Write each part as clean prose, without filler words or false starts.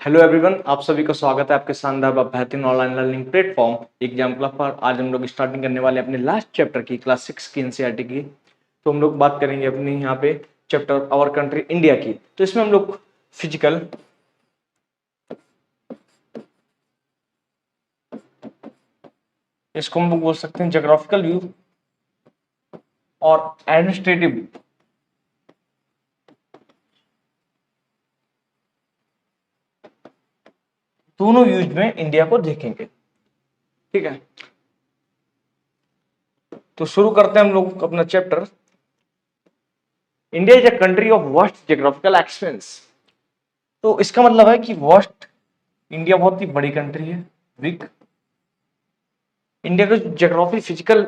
Hello everyone, आप सभी का स्वागत है आपके शानदार व बेहतरीन online learning platform exam club पर। आज हम लोग स्टार्टिंग करने वाले अपने लास्ट चैप्टर की क्लास 6 की एनसीईआरटी की। तो हम लोग बात करेंगे अपनी यहाँ पे चैप्टर आवर कंट्री इंडिया की। तो इसमें हम लोग फिजिकल, इसको हम लोग बोल सकते हैं ज्योग्राफिकल व्यू और एडमिनिस्ट्रेटिव, दोनों व्यूज में इंडिया को देखेंगे। ठीक है, तो शुरू करते हैं हम लोग अपना chapter. India is a country of vast geographical expense. तो इसका मतलब है कि वास्ट, इंडिया बहुत ही बड़ी कंट्री है, बिग। इंडिया का ज्योग्राफी फिजिकल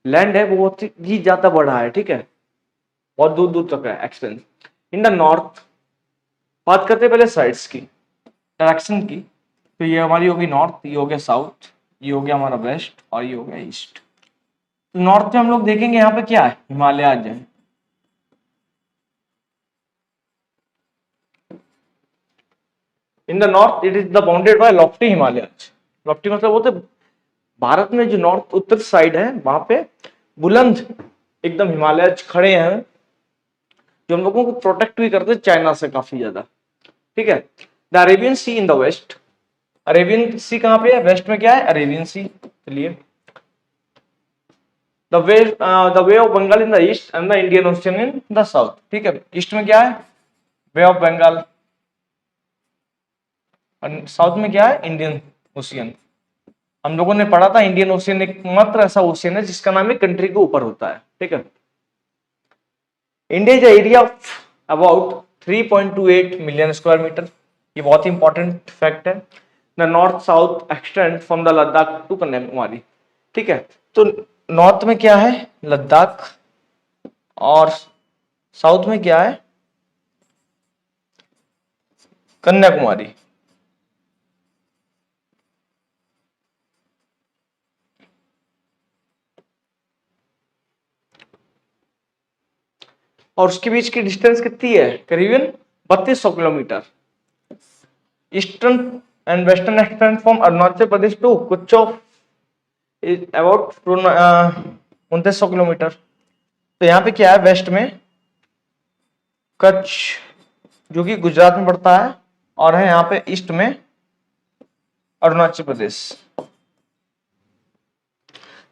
लैंड है वो बहुत ही ज्यादा बड़ा है। ठीक है, बहुत दूर दूर तक है एक्सपेंस। इन द नॉर्थ, बात करते हैं पहले साइड्स की, डायरेक्शन की। तो ये हमारी होगी नॉर्थ, ये हो गया साउथ, ये हो गया हमारा वेस्ट और ये हो गया ईस्ट। तो नॉर्थ में हम लोग देखेंगे यहाँ पे क्या है, हिमालयाज है। इन the north it is the bounded by Lofty Himalayas. Lofty मतलब वो तो भारत में जो नॉर्थ उत्तर साइड है वहां पे बुलंद एकदम हिमालयाज खड़े हैं, जो हम लोगों को प्रोटेक्ट भी करते हैं चाइना से काफी ज्यादा। ठीक है, the Arabian Sea in the west. Arabian Sea कहां पे है, वेस्ट में क्या है, अरेबियन सी। चलिए, the bay of Bengal in the east and the Indian ocean in the south. ठीक है, ईस्ट में क्या है, वे ऑफ बंगाल, और साउथ में क्या है, इंडियन ओशियन। हम लोगों ने पढ़ा था इंडियन ओशियन एक मात्र ऐसा ओशियन है जिसका नाम है कंट्री के ऊपर होता है। ठीक है, India is area of about 3.28 million square metre. ये बहुत ही इंपॉर्टेंट फैक्ट है। The north south extend from the Ladakh to Kanyakumari. ठीक है, तो नॉर्थ में क्या है, लद्दाख, और साउथ में क्या है, कन्याकुमारी। और उसके बीच की डिस्टेंस कितनी है, करीबन 3200 kilometre. Eastern and western extend from Arunachal Pradesh to कुछ ऑफ अबाउट 2900 किलोमीटर। तो यहाँ पे क्या है, वेस्ट में कच्छ जो कि गुजरात में पड़ता है, और है यहाँ पे ईस्ट में Arunachal Pradesh.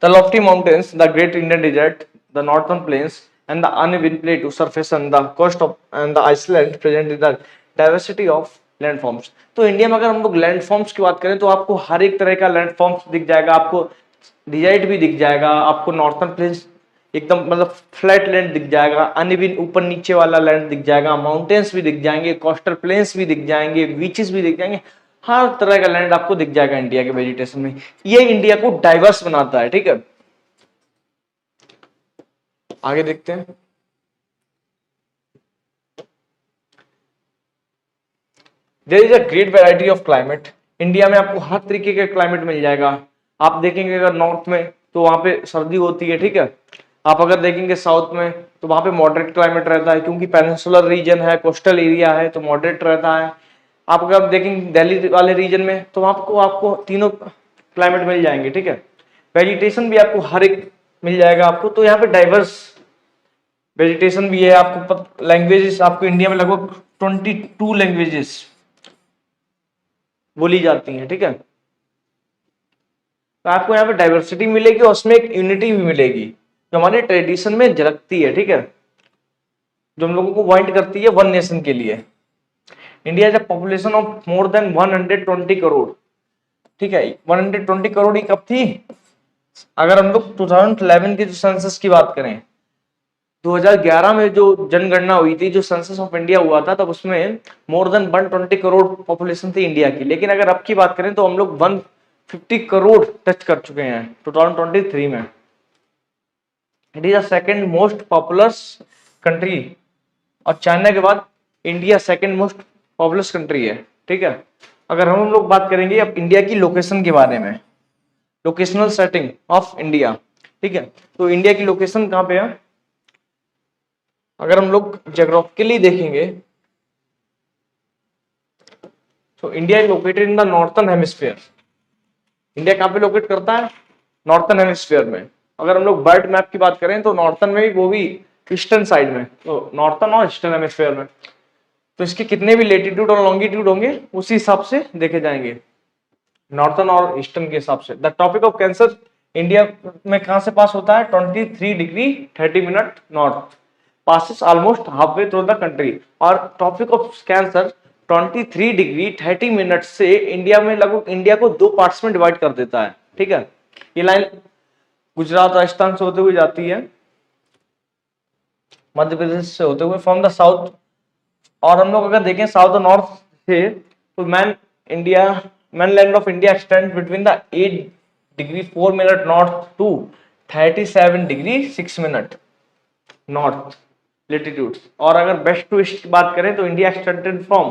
The lofty mountains, the great Indian desert, the northern plains, and the uneven plateau surface and the coast of and the Iceland present the diversity of landforms। तो इंडिया में अगर हम लोग लैंडफॉर्म्स की बात करें तो आपको हर एक तरह का लैंडफॉर्म्स दिख जाएगा। आपको डिजाइड भी दिख जाएगा, आपको नॉर्थर्न प्लेन्स एकदम मतलब फ्लैट लैंड दिख जाएगा, अनइवन ऊपर नीचे वाला लैंड दिख जाएगा, माउंटेन्स भी दिख जाएंगे, कोस्टल प्लेन्स भी दिख जाएंगे, बीचेस भी दिख जाएंगे। हर तरह का लैंड आपको दिख जाएगा इंडिया के वेजिटेशन में। ये इंडिया को डाइवर्स बनाता है। ठीक है, आगे देखते हैं। There is a great variety of climate. India में आपको हर तरीके का क्लाइमेट मिल जाएगा। आप देखेंगे अगर नॉर्थ में तो वहां पे सर्दी होती है। ठीक है, आप अगर देखेंगे साउथ में तो वहां पे मॉडरेट क्लाइमेट रहता है, क्योंकि पेनिनसुलर रीजन है, कोस्टल एरिया है, तो मॉडरेट रहता है। आप अगर देखेंगे दिल्ली वाले रीजन में तो आपको आपको तीनों क्लाइमेट मिल जाएंगे। ठीक है, वेजिटेशन भी आपको हर एक मिल जाएगा आपको। तो यहाँ पे डाइवर्स वेजिटेशन भी है। आपको लैंग्वेजेस, आपको इंडिया में लगभग 22 लैंग्वेजेस बोली जाती हैं। ठीक है, तो आपको यहाँ पे डाइवर्सिटी मिलेगी और उसमें एक यूनिटी भी मिलेगी जो हमारे ट्रेडिशन में झलकती है। ठीक है, जो हम लोगों को पॉइंट करती है वन नेशन के लिए। India is a population of more than 120 crore. ठीक है, 120 करोड़ ही कब थी, अगर हम लोग 2011 के जो सेंसस की बात करें, 2011 में जो जनगणना हुई थी, जो सेंसस ऑफ इंडिया हुआ था, तब उसमें मोर देन 120 करोड़ पॉपुलेशन थी इंडिया की। लेकिन अगर अब की बात करें तो हम लोग 150 करोड़ टच कर चुके हैं 2023 में। It is the second most populous country, और चाइना के बाद India second most populous country है। ठीक है, अगर हम लोग बात करेंगे अब इंडिया की लोकेशन के बारे में, लोकेशनल सेटिंग ऑफ इंडिया। ठीक है, तो इंडिया की लोकेशन कहाँ पे है, अगर हम लोग ज्योग्राफिकली देखेंगे so India is located in the northern hemisphere. India कहाँ पे लोकेट करता है? नॉर्थर्न हेमिस्फीयर में। अगर हम लोग बर्ड मैप की बात करें तो नॉर्थर्न में भी, वो भी ईस्टर्न साइड में, तो नॉर्थर्न और ईस्टर्न हेमिस्फीयर में। तो इसके कितने भी लेटीट्यूड और लॉन्गिट्यूड होंगे उसी हिसाब से देखे जाएंगे, नॉर्थर्न और ईस्टर्न के हिसाब से। The tropic of cancer India में कहां से पास होता है? 23 degree 30 minute north, passes almost halfway through the country। और tropic of cancer 23 degree 30 minute से इंडिया में लगभग इंडिया को दो पार्ट्स में डिवाइड कर देता है, ठीक है। ये लाइन गुजरात राजस्थान से होते हुए जाती है, मध्य प्रदेश से होते हुए फ्रॉम द साउथ। और हम लोग अगर देखें साउथ और नॉर्थ से, तो mainland of India extend between the 8 degree 4 minute north to 37 degree 6 minute north latitude. और अगर वेस्ट टू ईस्ट की बात करें तो India extended from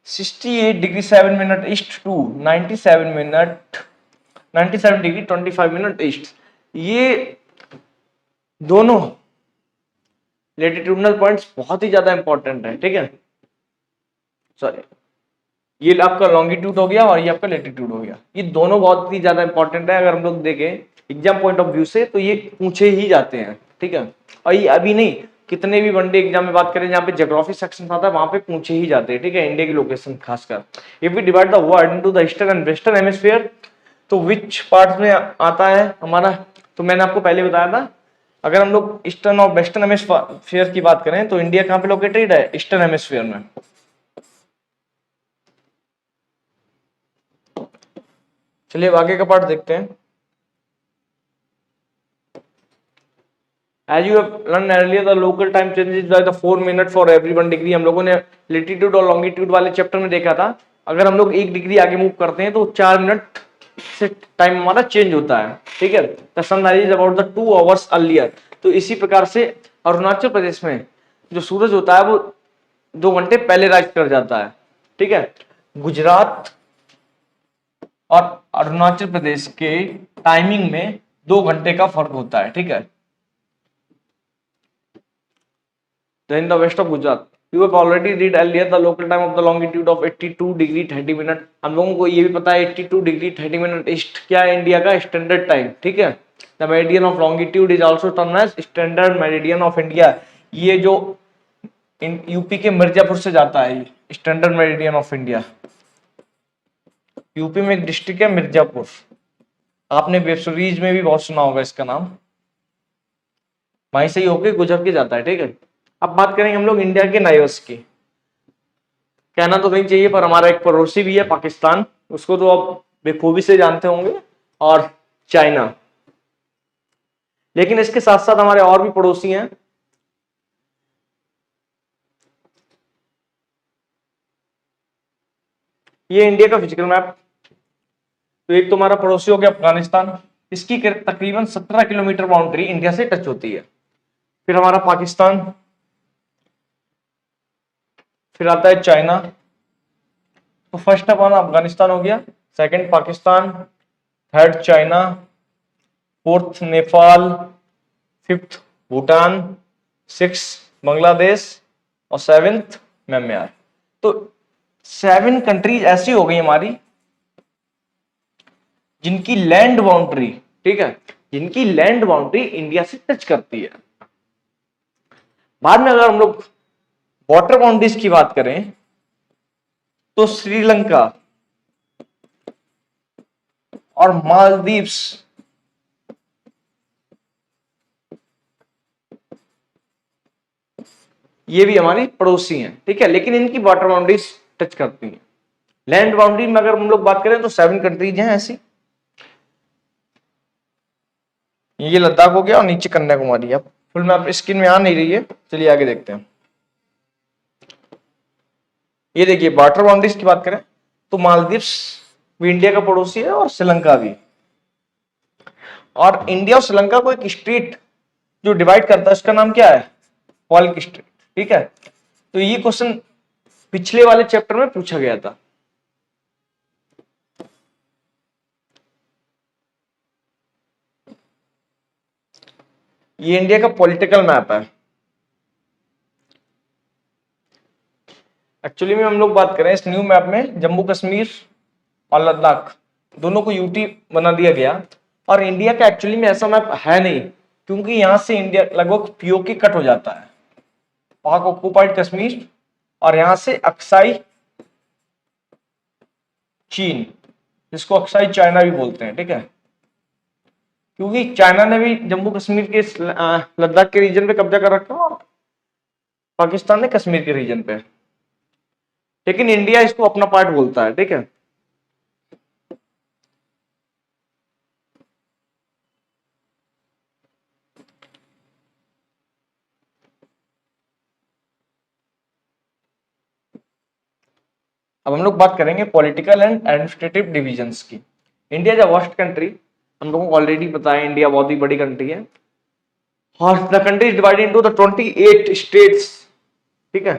68 degree 7 minute east to 97 degree 25 minute east. ये दोनों लेटीट्यूडनल पॉइंट्स बहुत ही ज्यादा इंपॉर्टेंट है, ठीक है। सॉरी, ये आपका लॉन्गिट्यूड हो गया और ये आपका लेटीट्यूड हो गया। ये दोनों बहुत ही ज्यादा इंपॉर्टेंट है। अगर हम लोग देखें एग्जाम पॉइंट ऑफ व्यू से तो ये पूछे ही जाते हैं, ठीक है। और ये अभी नहीं, कितने भी वनडे एग्जाम में बात करें जहाँ पे ज्योग्राफी सेक्शन आता है वहां पे पूछे ही जाते हैं, ठीक है, इंडिया की लोकेशन खासकर। If we divide the world into the eastern and western hemisphere, तो विच पार्ट में आता है हमारा? तो मैंने आपको पहले बताया था, अगर हम लोग ईस्टर्न और वेस्टर्न हेमिस्फीयर की बात करें तो इंडिया कहाँ पे लोकेटेड है? ईस्टर्न हेमिस्फीयर में। चलिए अब आगे का पार्ट देखते हैं। As you have learned earlier, the local time changes by the 4 minute for every 1 degree. हम लोगों ने लेटीट्यूड और लॉन्गिट्यूड वाले चैप्टर में देखा था, अगर हम लोग 1 डिग्री आगे मूव करते हैं तो 4 मिनट से टाइम हमारा चेंज होता है, ठीक है। The sun rise about the 2 hours earlier. तो इसी प्रकार से अरुणाचल प्रदेश में जो सूरज होता है वो 2 घंटे पहले राइज कर जाता है, ठीक है। गुजरात और अरुणाचल प्रदेश के टाइमिंग में 2 घंटे का फर्क होता है, ठीक है। In the west of Gujarat, you have already read earlier the local time of the longitude of 82 degree 30 minute. हम लोगों को ये भी पता है 82 डिग्री 30 मिनट ईस्ट क्या है? इंडिया का स्टैंडर्ड टाइम, ठीक है। The meridian of longitude is also termed as standard meridian of India. ये जो यूपी के मिर्जापुर से जाता है, standard meridian of India. UP में एक डिस्ट्रिक्ट है मिर्जापुर, आपने वेब सीरीज में भी बहुत सुना होगा इसका नाम, वहीं से ही होके गुजर के जाता है, ठीक है। अब बात करेंगे हम लोग इंडिया के नाइबर्स की। कहना तो नहीं चाहिए पर हमारा एक पड़ोसी भी है पाकिस्तान, उसको तो आप बेखूबी से जानते होंगे, और चाइना। लेकिन इसके साथ साथ हमारे और भी पड़ोसी हैं। ये इंडिया का फिजिकल मैप। तो एक तो हमारा पड़ोसी हो गया अफगानिस्तान, इसकी तकरीबन 17 किलोमीटर बाउंड्री इंडिया से टच होती है। फिर हमारा पाकिस्तान, फिर आता है चाइना। तो फर्स्ट हमारा अफगानिस्तान हो गया, second Pakistan, third China, fourth Nepal, fifth Bhutan, six Bangladesh और सेवेंथ म्यांमार। तो 7 कंट्रीज ऐसी हो गई हमारी जिनकी लैंड बाउंड्री, ठीक है, जिनकी लैंड बाउंड्री इंडिया से टच करती है। बाद में अगर हम लोग वाटर बाउंड्रीज की बात करें तो श्रीलंका और मालदीव्स ये भी हमारी पड़ोसी हैं, ठीक है, लेकिन इनकी वाटर बाउंड्रीज टच करती हैं। लैंड बाउंड्री में अगर हम लोग बात करें तो 7 कंट्रीज हैं ऐसी। ये लद्दाख हो गया और नीचे कन्याकुमारी। अब फुल मैप स्क्रीन में आ नहीं रही है, चलिए आगे देखते हैं। ये देखिए वाटर बाउंड्रीज की बात करें तो मालदीव्स भी इंडिया का पड़ोसी है और श्रीलंका भी। और इंडिया और श्रीलंका को एक स्ट्रेट जो डिवाइड करता है उसका नाम क्या है? पॉलिक स्ट्रेट, ठीक है। तो ये क्वेश्चन पिछले वाले चैप्टर में पूछा गया था। ये इंडिया का पॉलिटिकल मैप है। एक्चुअली में हम लोग बात करें इस न्यू मैप में जम्मू कश्मीर और लद्दाख दोनों को यूटी बना दिया गया, और इंडिया का एक्चुअली में ऐसा मैप है नहीं, क्योंकि यहां से इंडिया लगभग पीओके कट हो जाता है, पाक ऑक्युपाइड कश्मीर, और यहां से अक्साई चीन, जिसको अक्साई चाइना भी बोलते हैं, ठीक है, क्योंकि चाइना ने भी जम्मू कश्मीर के लद्दाख के रीजन पे कब्जा कर रखा है, और पाकिस्तान ने कश्मीर के रीजन पे, लेकिन इंडिया इसको अपना पार्ट बोलता है, ठीक है। अब हम लोग बात करेंगे पॉलिटिकल एंड एडमिनिस्ट्रेटिव डिविजन्स की। India is a vast country, हम लोगों को ऑलरेडी पता है इंडिया बहुत ही बड़ी कंट्री है, और the country is divided into the 28 states, ठीक है।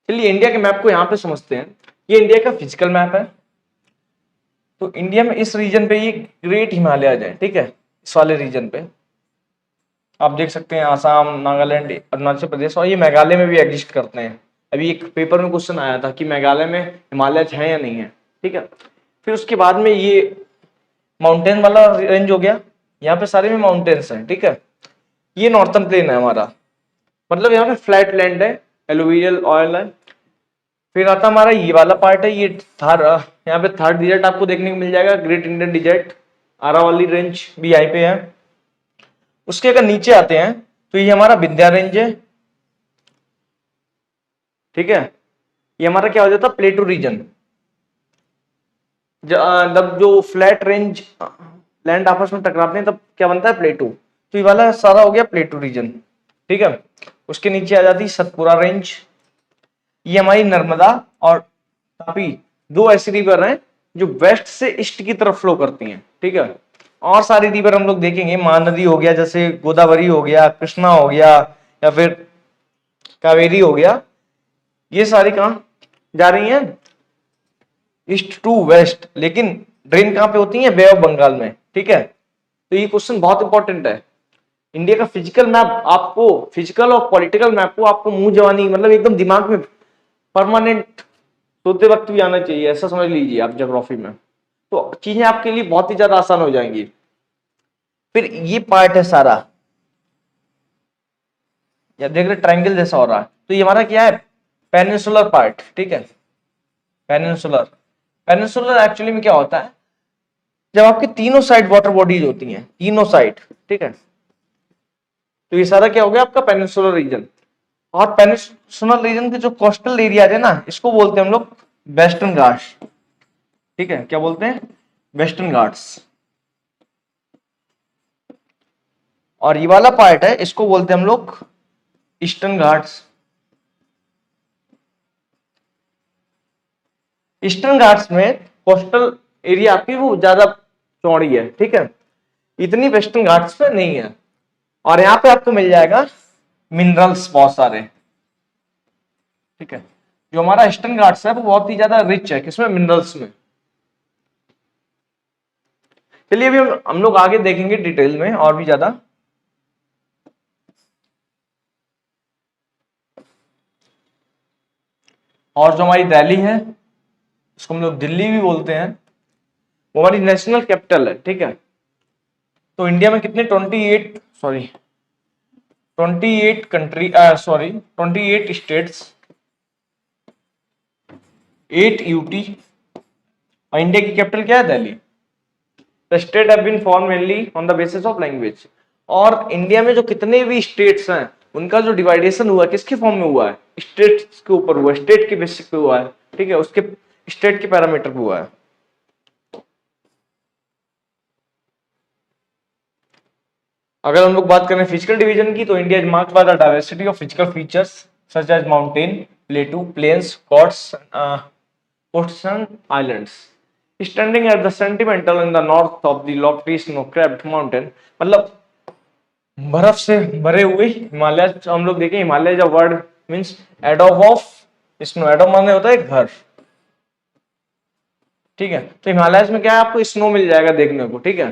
चलिए इंडिया के मैप को यहां पे समझते हैं। ये इंडिया का फिजिकल मैप है। तो इंडिया में इस रीजन पे ये ग्रेट हिमालय है, ठीक है, इस वाले रीजन पे आप देख सकते हैं आसाम, नागालैंड, अरुणाचल प्रदेश, और ये मेघालय में भी एग्जिस्ट करते हैं। अभी एक पेपर में क्वेश्चन आया था कि मेघालय में हिमालय है या नहीं है, ठीक है। फिर उसके बाद में ये माउंटेन वाला रेंज हो गया, यहाँ पे सारे में माउंटेन्स हैं, ठीक है। ये नॉर्थन प्लेन है हमारा, मतलब यहाँ पे फ्लैट लैंड है, एलुवियल ऑयल है। फिर आता हमारा ये वाला पार्ट है, ये थार, यहाँ पे थर्ड डिजर्ट आपको देखने को मिल जाएगा, great Indian desert, Aravali range भी यहीं पे है। उसके अगर नीचे आते हैं तो ये हमारा विंध्या रेंज है, ठीक है। ये हमारा क्या हो जाता है, प्लेटू रीजन। जब जो फ्लैट रेंज लैंड आपस में टकराते हैं तब क्या बनता है, प्लेटू। तो ये वाला सारा हो गया प्लेटू रीजन, ठीक है। उसके नीचे आ जाती सतपुरा रेंज। ये हमारी नर्मदा और तापी दो ऐसी रिवर हैं जो वेस्ट से ईस्ट की तरफ फ्लो करती हैं, ठीक है। और सारी रिवर हम लोग देखेंगे, महानदी हो गया, जैसे गोदावरी हो गया, कृष्णा हो गया, या फिर कावेरी हो गया, ये सारी कहाँ जा रही हैं, ईस्ट टू वेस्ट, लेकिन ड्रेन कहाँ पे होती है, बे ऑफ बंगाल में, ठीक है। तो ये क्वेश्चन बहुत इंपॉर्टेंट है। इंडिया का फिजिकल मैप आपको, फिजिकल और पॉलिटिकल मैप को आपको मुंह जवानी मतलब एकदम दिमाग में परमानेंट सोते वक्त भी आना चाहिए, ऐसा समझ लीजिए आप ज्योग्राफी में, तो चीजें आपके लिए बहुत ही ज्यादा आसान हो जाएंगी। फिर ये पार्ट है सारा, या देख रहे ट्रायंगल जैसा हो रहा है, तो ये हमारा क्या है, पेनिनसुलर पार्ट, ठीक है। पेनिनसुलर, पेनिनसुलर एक्चुअली में क्या होता है, जब आपके तीनों साइड वाटर बॉडीज होती हैं, तीनों साइड, ठीक है, तो ये सारा क्या हो गया आपका पेनिनसुलर रीजन। और पेनिनसुलर रीजन के जो कोस्टल एरिया है ना, इसको बोलते हैं हम लोग वेस्टर्न घाट्स, ठीक है। क्या बोलते हैं, वेस्टर्न घाट्स। और ये वाला पार्ट है, इसको बोलते हैं हम लोग ईस्टर्न घाट्स। ईस्टर्न घाट्स में कोस्टल एरिया आपकी वो ज्यादा चौड़ी है, ठीक है, इतनी वेस्टर्न घाट्स में नहीं है। और यहाँ पे आपको मिल जाएगा मिनरल्स बहुत सारे, ठीक है। जो हमारा ईस्टर्न घाट्स है वो बहुत ही ज्यादा रिच है, किसमें, मिनरल्स में। चलिए अभी हम लोग आगे देखेंगे डिटेल में और भी ज्यादा। और जो हमारी दिल्ली है, उसको हम लोग दिल्ली भी बोलते हैं, वो हमारी नेशनल कैपिटल है, ठीक है। तो इंडिया में कितने 28 कंट्री, सॉरी 28 स्टेट्स, 8 यूटी, और इंडिया की कैपिटल क्या है, Delhi. The state have been form mainly on the basis of language. और इंडिया में जो कितने भी स्टेट्स हैं उनका जो डिवाइडेशन हुआ है किसके फॉर्म में हुआ है, स्टेट्स के ऊपर हुआ है, स्टेट के बेसिस पे हुआ है, ठीक है, उसके स्टेट के पैरामीटर पे हुआ है। अगर हम लोग बात करें फिजिकल डिवीजन की, तो India is marked by the diversity of physical features such as mountain, plateau, plains, coasts and islands standing at the sentimental in the north of the lofty snow capped mountain. मतलब बर्फ से भरे हुए हिमालय, हम लोग देखें हिमालय का word means adobe of snow, adobe माने होता है घर, ठीक है। तो हिमालयस में क्या है, आपको स्नो मिल जाएगा देखने को, ठीक है।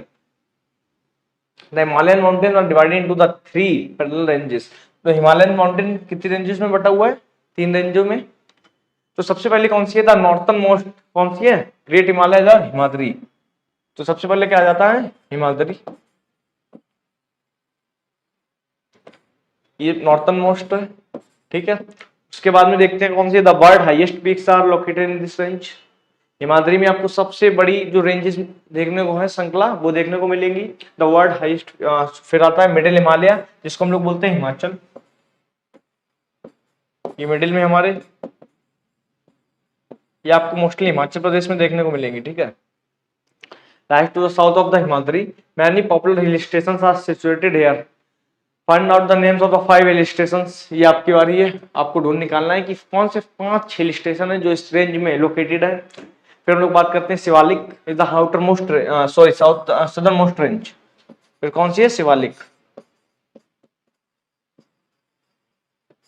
The Himalayan mountain are divided into the 3 parallel ranges. तो हिमालयन माउंटेन कितनी रेंजेस में बटा हुआ है, 3 रेंजों में। तो सबसे पहले कौन सी है, द नॉर्थन मोस्ट कौन सी है, ग्रेट हिमालय द हिमाद्री। तो सबसे पहले क्या आ जाता है, हिमाद्री, ये नॉर्थन मोस्ट है, ठीक है। उसके बाद में देखते हैं कौन सी, the world highest peaks are located in this range. Himadri में आपको सबसे बड़ी जो रेंजेस देखने को है श्रृंखला, वो देखने को मिलेंगी। द वर्ल्ड हाईएस्ट, फिर आता है मिडिल हिमालय, जिसको हम लोग बोलते हैं हिमाचल, ये मिडिल में हमारे, ये आपको मोस्टली हिमाचल प्रदेश में देखने को मिलेंगी, ठीक है। Right to the south of the Himadri many popular hill station are situated here. Find out the names of the 5 hill stations. ये आपकी बारी है, आपको ढूंढ निकालना है कि कौन से 5 हिल स्टेशन है जो इस रेंज में लोकेटेड है। फिर हम लोग बात करते हैं Shivalik is the outer most, sorry south southern most range. फिर कौन सी है, शिवालिक।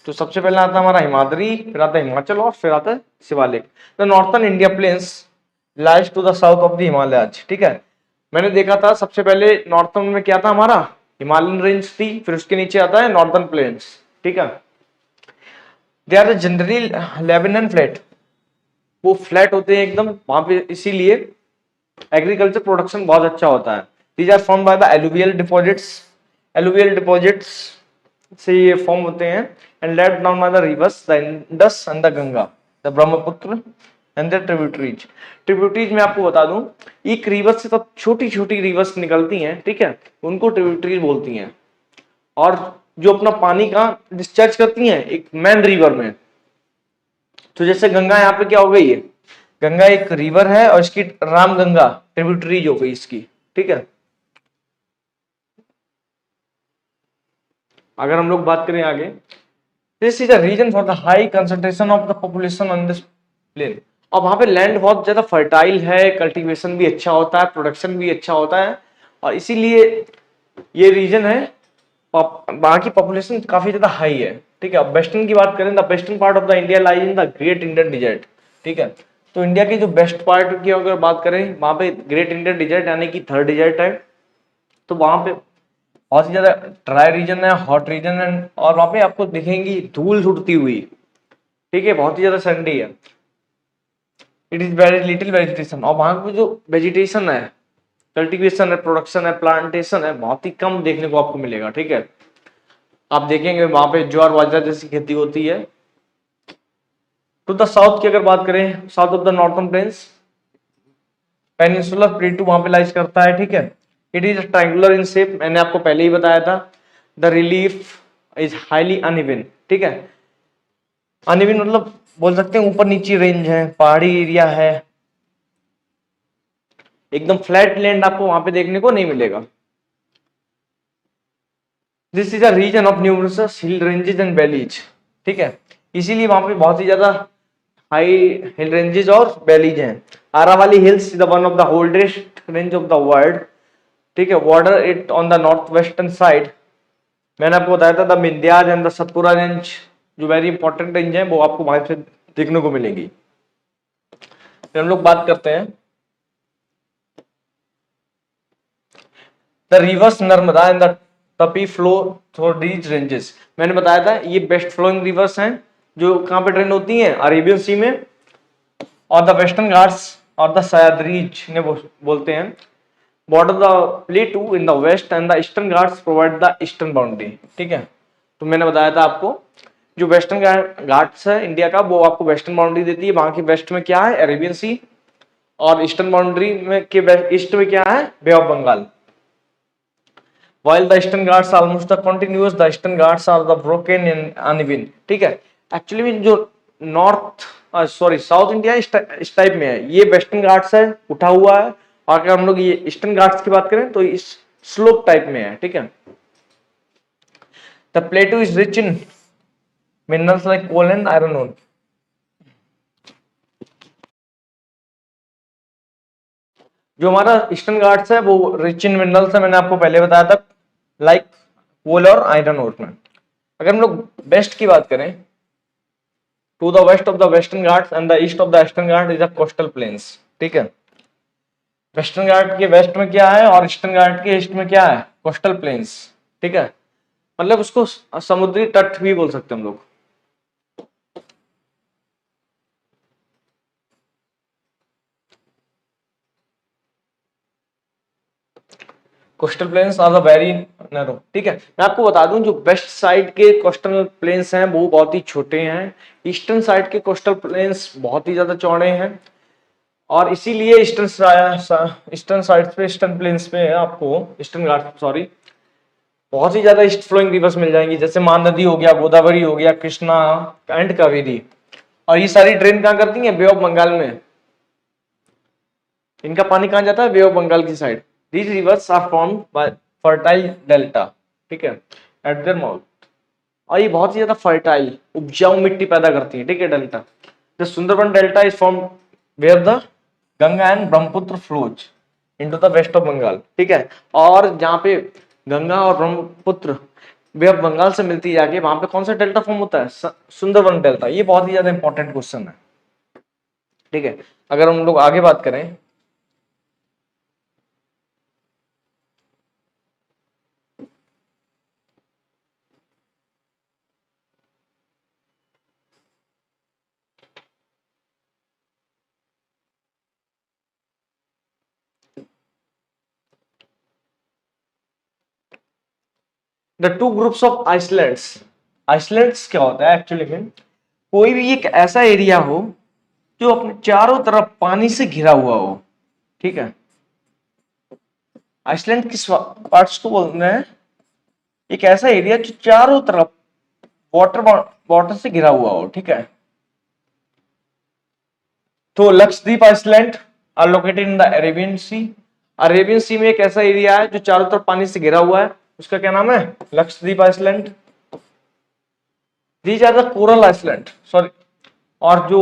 तो सबसे पहले आता है हमारा हिमाद्री, फिर आता है हिमाचल और फिर आता है Shivalik. The northern India plains lies to the south of the Himalayas, ठीक है। मैंने देखा था सबसे पहले नॉर्थन में क्या था हमारा, हिमालयन रेंज थी, फिर उसके नीचे आता है नॉर्दर्न प्लेन्स, ठीक है। They are generally level and flat, वो फ्लैट होते हैं एकदम वहां पे, इसीलिए एग्रीकल्चर प्रोडक्शन बहुत अच्छा होता है। These are form by the alluvial deposits, alluvial deposits से ये फॉर्म होते हैं, and left down by the rivers the Indus and the Ganga, the Brahmaputra and the tributaries. Tributaries में आपको बता दूं, एक रिवर से तो छोटी छोटी रिवर्स निकलती हैं, ठीक है, उनको ट्रिब्यूटरीज बोलती हैं। और जो अपना पानी का डिस्चार्ज करती हैं एक मेन रिवर में, तो जैसे गंगा यहाँ पे क्या हो गई है, गंगा एक रिवर है और इसकी राम गंगा ट्रिब्यूटरीज हो गई इसकी, ठीक है। अगर हम लोग बात करें आगे, this is a reason for the high concentration of the population on this plain. और वहां पे लैंड बहुत ज्यादा फर्टाइल है, कल्टीवेशन भी अच्छा होता है, प्रोडक्शन भी अच्छा होता है, और इसीलिए ये रीजन है, वहां की पॉपुलेशन काफी ज्यादा हाई है, ठीक है। अब वेस्टर्न की बात करें, the western part of the India lies in the great Indian desert, ठीक है। तो इंडिया की जो बेस्ट पार्ट की अगर बात करें, वहां पे ग्रेट इंडियन डिजर्ट यानी कि थर्ड डिजर्ट है। तो वहां पे बहुत ही ज्यादा ड्राई रीजन है, हॉट रीजन है, और वहां पे आपको दिखेंगी धूल उड़ती हुई, ठीक है, बहुत ही ज्यादा ठंडी है। It is very little vegetation, और वहां पे जो वेजिटेशन है, कल्टीवेशन है, प्रोडक्शन है, प्लांटेशन है, बहुत ही कम देखने को आपको मिलेगा, ठीक है। आप देखेंगे वहां पे ज्वार बाजरा जैसी खेती होती है। टू द साउथ की अगर बात करें, south of the northern plains peninsular plateau वहां पे लाइज करता है, ठीक है। It is triangular in shape, मैंने आपको पहले ही बताया था। The relief is highly uneven, ठीक है। अनइवन मतलब बोल सकते हैं ऊपर नीचे रेंज है, पहाड़ी एरिया है, एकदम फ्लैट लैंड आपको वहां पे देखने को नहीं मिलेगा। This is a region of numerous hill ranges and valleys, ठीक है। इसीलिए वहां पे बहुत ही ज्यादा हाई हिल रेंजेस और वैलीज हैं। Aravali hills the one of the oldest range of the world, ठीक है। Border it on the north western side. मैंने आपको बताया था the Vindhyas and the Satpura range, जो वेरी इंपॉर्टेंट रेंज है, वो आपको वहां से देखने को मिलेगी। फिर हम लोग बात करते हैं the rivers Narmada and the Tapi flow through these ranges. मैंने बताया था ये बेस्ट फ्लोइंग रिवर्स हैं, जो कहां पे ट्रेंड होती हैं, अरेबियन सी में, और द वेस्टर्न घाट्स और द सह्याद्रीज ने बोलते हैं। Border the plateau in the west and the eastern Ghats provide the eastern boundary, ठीक है। तो मैंने बताया था आपको, जो वेस्टर्न घाट्स है इंडिया का, वो आपको वेस्टर्न बाउंड्री देती है। वहां की वेस्ट में क्या है, अरेबियन सी, और ईस्टर्न बाउंड्री में के ईस्ट में क्या है, bay of Bengal. While the eastern Ghats are almost continuous, the eastern Ghats are the broken and uneven, ठीक है। एक्चुअली में जो नॉर्थ सॉरी साउथ इंडिया इस टाइप में है, ये वेस्टर्न घाट्स है, उठा हुआ है, और अगर हम लोग ये ईस्टर्न घाट्स की बात करें तो इस स्लोप टाइप में है, ठीक है। The plateau is rich in minerals like coal and iron ore. जो हमारा ईस्टर्न घाट्स है वो रिच इन मिनरल्स है, मैंने आपको पहले बताया था, लाइक कोल और आयरन ओर में। अगर हम लोग वेस्ट की बात करें, to the west of the western Ghats and the east of the eastern Ghat is the coastal plains, ठीक है। वेस्टर्न घाट के वेस्ट में क्या है और ईस्टर्न घाट के ईस्ट में क्या है, कोस्टल प्लेन्स, ठीक है। मतलब उसको समुद्री तट भी बोल सकते हैं हम लोग। Coastal plains are the very narrow, ठीक है। मैं आपको बता दूं जो वेस्ट साइड के कोस्टल प्लेन्स हैं वो बहुत ही छोटे हैं, ईस्टर्न साइड के कोस्टल प्लेन्स बहुत ही ज्यादा चौड़े हैं, और इसीलिए ईस्टर्न साइड पे, ईस्टर्न प्लेन्स पे आपको, ईस्टर्न घाट सॉरी, बहुत ही ज्यादा ईस्ट फ्लोइंग रिवर्स मिल जाएंगी, जैसे महानदी हो गया, गोदावरी हो गया, कृष्णा एंड कावेरी। और ये सारी ड्रेन कहाँ करती है, बे ऑफ बंगाल में। इनका पानी कहाँ जाता है, बे ऑफ बंगाल की side. These rivers are formed by fertile delta, ठीक है, एट देयर माउथ। और ये बहुत ही ज्यादा फर्टाइल, उपजाऊ मिट्टी पैदा करती है, ठीक है, delta. The Sundarban delta is form where the Ganga and Brahmaputra flows into the west of Bengal, ठीक है। और जहाँ पे गंगा और ब्रह्मपुत्र बे ऑफ बंगाल से मिलती जाके, वहां पे कौन सा डेल्टा फॉर्म होता है, सुंदरबन डेल्टा। ये बहुत ही ज्यादा इंपॉर्टेंट क्वेश्चन है, ठीक है। अगर हम लोग आगे बात करें, the two groups of islands. Islands क्या होता है एक्चुअली में, कोई भी एक ऐसा एरिया हो जो अपने चारों तरफ पानी से घिरा हुआ हो, ठीक है। आइसलैंड किस पार्ट्स को बोलते हैं, एक ऐसा एरिया जो चारों तरफ वाटर वाटर से घिरा हुआ हो, ठीक है। तो Lakshadweep island are located in the Arabian Sea. Arabian Sea में एक ऐसा एरिया है जो चारों तरफ पानी से घिरा हुआ है, उसका क्या नाम है, Lakshadweep island. These are the coral island, sorry, और जो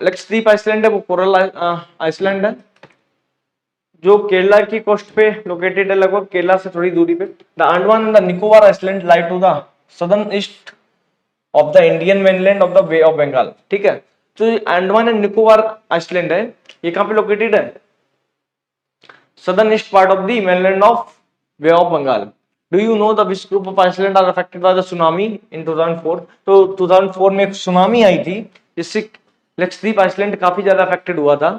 लक्षद्वीप आइसलैंड है वो कोरल आइसलैंड है, जो केरला की कोस्ट पे लोकेटेड है, लगभग केरला से थोड़ी दूरी पे। The Andaman and the Nicobar island lie to the southern east of the Indian mainland of the bay of Bengal, ठीक है। तो अंडमान एंड निकोबार आइसलैंड है, ये कहां पे लोकेटेड है, southern east part of the mainland of Bay of Bengal. Do you know the which group of Iceland are affected by the tsunami in 2004? तो 2004 में एक सुनामी आई थी जिससे लक्षद्वीप आइसलैंड काफी ज्यादा अफेक्टेड हुआ था।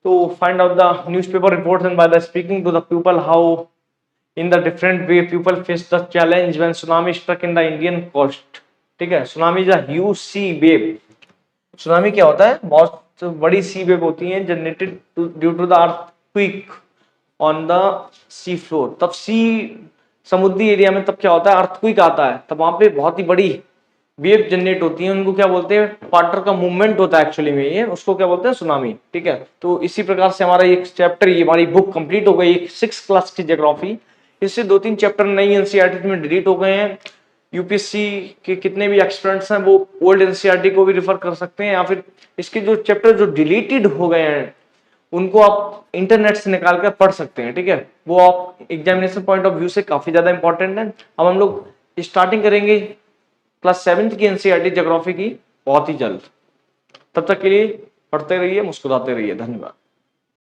तो find out the newspaper reports and by the speaking to the people how in the different way people face the challenge when tsunami struck in the Indian coast, ठीक है। Tsunami is a huge sea wave. Tsunami क्या होता है, बहुत बड़ी सी wave होती है generated due to the earthquake on the sea floor. तब सी समुद्री एरिया में तब क्या होता है, अर्थक्वेक आता है, तब वहां पे बहुत ही बड़ी वेव जनरेट होती है, उनको क्या बोलते हैं, वाटर का मूवमेंट होता है एक्चुअली में, ये उसको क्या बोलते हैं, सुनामी, ठीक है। तो इसी प्रकार से हमारा एक चैप्टर, ये हमारी बुक कंप्लीट हो गई, 6th क्लास की ज्योग्राफी। इससे 2-3 चैप्टर नई एनसीईआरटी में डिलीट हो गए हैं। यूपीएससी के कितने भी एक्सपेरिमेंट्स हैं वो ओल्ड एनसीईआरटी को भी रिफर कर सकते हैं, या फिर इसके जो चैप्टर जो डिलीटेड हो गए हैं उनको आप इंटरनेट से निकाल कर पढ़ सकते हैं, ठीक है। वो आप एग्जामिनेशन पॉइंट ऑफ व्यू से काफी ज्यादा इंपॉर्टेंट है। अब हम लोग स्टार्टिंग करेंगे क्लास 7th की एनसीईआरटी ज्योग्राफी की बहुत ही जल्द। तब तक के लिए पढ़ते रहिए, मुस्कुराते रहिए, धन्यवाद।